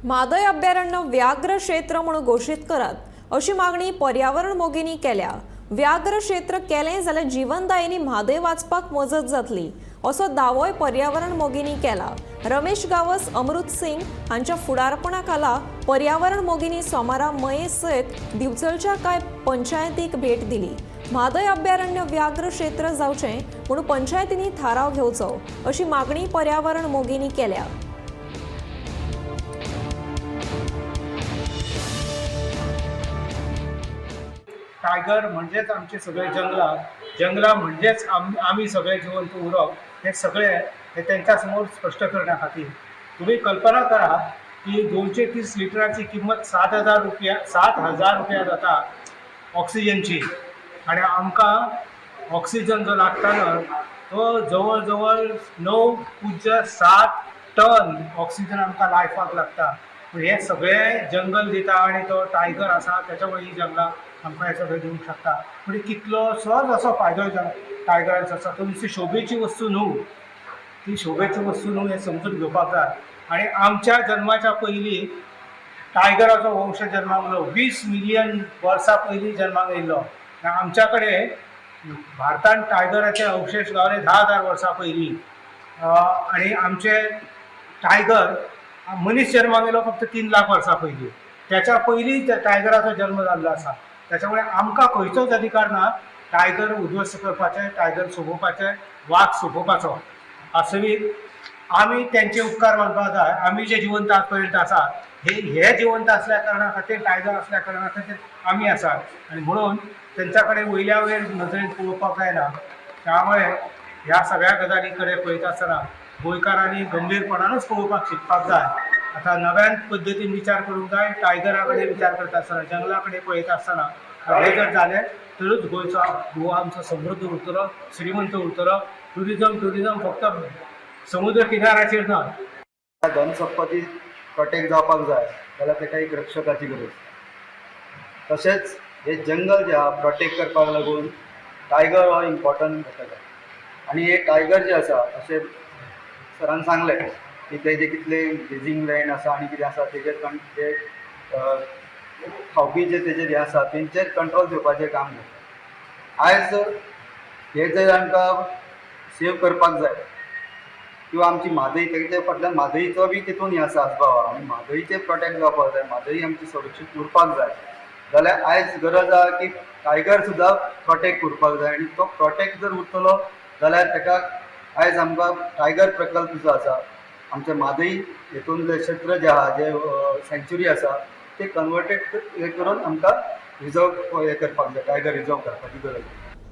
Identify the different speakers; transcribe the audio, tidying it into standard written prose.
Speaker 1: म्हादय अभयारण्य व्याघ्र क्षेत्र म्हणून घोषित करात अशी मागणी पर्यावरण मोगींनी केल्या। व्याघ्र क्षेत्र केलें जाल्यार जीवनदायिनी म्हादय वाचपाक मजत जातली असो दावोय पर्यावरण मोगींनी केला। रमेश गावस, अमृत सिंग हांच्या फुडारपणाखाला पर्यावरण मोगींनी सोमारा मयेश सयत दिवचलच्या कांय पंचायतीक भेट दिली। म्हादय अभयारण्य व्याघ्र क्षेत्र जावचें म्हणून पंचायतींनी थाराव घेवचो अशी मागणी पर्यावरण मोगींनी केल्या।
Speaker 2: टायगर म्हणजेच आमचे सगळे जंगलां म्हणजेच आम्ही सगळे जिवंत उरप हे सगळे हे त्यांच्या समोर स्पष्ट करण्या खातीर तुम्ही कल्पना करा की 230 लिटराची किंमत 7,000 रुपया जाता ऑक्सिजनची आणि आमकां ऑक्सिजन जो लागता तो जवळ जवळ 9.7 टन ऑक्सिजन आमकां लायफाक लागता। हे सगळे जंगल दिता आणि तो टायगर आसा त्याच्यामुळे ही जंगलां आमकां हे सगळें दिवंक शकता। म्हणजे कितलोसोच असो फायदो टायगरांचो आसा। तो नुसती शोभेची वस्तू न्हू, ती शोभेची वस्तू न्हू हे समजून घेवपाक जाय। आणि आमच्या जन्माच्या पयलीं टायगराचो वंश जन्माक आयलो 20 मिलियन वर्सां पयलीं जन्माक येयल्लो। आमच्या कडेन भारतांत टायगराचे अवशेश गावले 10,000 वर्सां पयलीं। आणि आमचे टायगर मनीस जन्माक येयलो फक्त 3 लाख वर्सां पयलीं। त्याच्या पयलीं टायगराचो जन्म जाल्लो आसा। त्याच्यामुळे आमकां खंयचोच अधिकार ना टायगर उध्वस्त करपाचे, टायगर सोंपोवपाचे, वाघ सोंपोवपाचो। आसवीत आमी तेंचे उपकार मानपाक जाय। आमी जे जिवंत आज पर्यंत आसा हे जिवंत असल्या कारणां खातीर, टायगर असल्या कारणां खातीर आमी आसात आणि म्हणून तेंच्या कडेन वयल्या वयर नदरेन पळोवपाक जायना। त्यामुळे ह्या सगळ्या गजाली कडेन पळयता आसतना गोंयकारांनी गंभीरपणानूच पळोवपाक शिकपाक जाय। आता नव्यान पद्दतीन विचार करूंक जाय। टायगरा कडेन विचार करता आसतना, जंगला कडेन पळयता आसतना हे जर जालें तरच गोवा आमचो समृद्ध उरतलो, श्रीमंत उरतलो। टुरिजम फक्त समुद्र किनाऱ्याचेर ना।
Speaker 3: धनसंपत्ती प्रोटेक्ट जावपाक जाय जाल्यार ताका एक रक्षकाची गरज। तशेंच हे जंगल जे आहा प्रोटेक्ट करपाक लागून टायगर हो इम्पॉर्टंट घटक आसा। आनी हे टायगर जे आसा अशें सरान सांगलें की तेजे कितले ग्रेजिंग लँड आसा आनी कितें आसा तेजेर खावपी जे तेजेर हे आसा तेंचेर कंट्रोल घेवपाचें काम करता। आयज हे जर आमकां सेव करपाक जाय किंवा आमची म्हादय तेजे फाटल्यान म्हादयीचो बी तितून हे आसा आसपाव आनी म्हादयीचें प्रोटेक्ट जावपाक जाय, म्हादयी आमची सुरक्षीत उरपाक जाय जाल्यार आयज गरज आसा की टायगर सुद्दां प्रोटेक्ट करपाक जाय। आनी तो प्रोटेक्ट जर उरतलो जाल्यार ताका आयज आमकां टायगर प्रकल्प जो आसा आमच्या म्हादई हेतून जे क्षेत्र जे आहा जे सँच्युरी आसा ते कन्वर्टेड हे करून आमकां रिजर्व हे करपाक जाय, टायगर रिजर्व करपाची गरज आसा।